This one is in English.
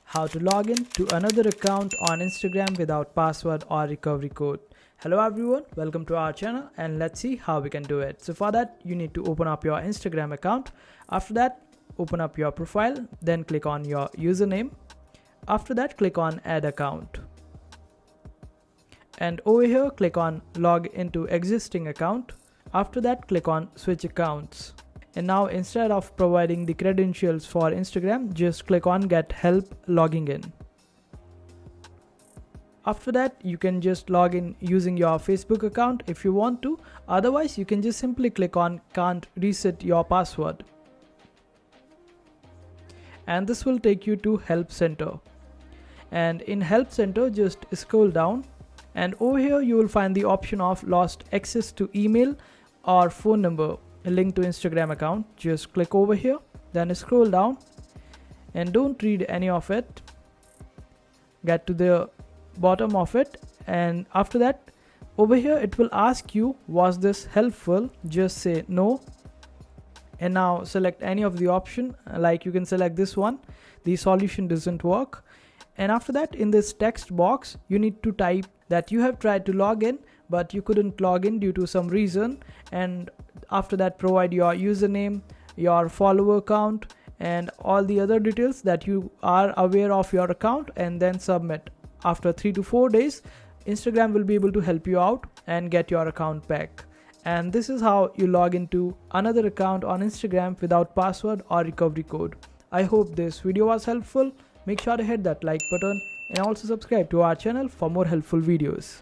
how to log in to another account on Instagram without password or recovery code. Hello everyone, welcome to our channel and let's see how we can do it. So for that you need to open up your Instagram account. After that open up your profile, then click on your username. After that click on add account. And over here click on log into existing account. After that click on switch accounts. And now instead of providing the credentials for Instagram, just click on get help logging in. After that you can just log in using your Facebook account if you want to. Otherwise you can just simply click on can't reset your password. And this will take you to help center. And in help center just scroll down. And over here you will find the option of lost access to email or phone number linked to Instagram account. Just click over here, then scroll down and don't read any of it. Get to the bottom of it, and after that over here it will ask you, was this helpful? Just say no. And now select any of the option, like you can select this one, the solution doesn't work. And after that in this text box you need to type that you have tried to log in but you couldn't log in due to some reason, and after that provide your username, your follower count and all the other details that you are aware of your account, and then submit. After 3 to 4 days Instagram will be able to help you out and get your account back. And this is how you log into another account on Instagram without password or recovery code. I hope this video was helpful. Make sure to hit that like button and also subscribe to our channel for more helpful videos.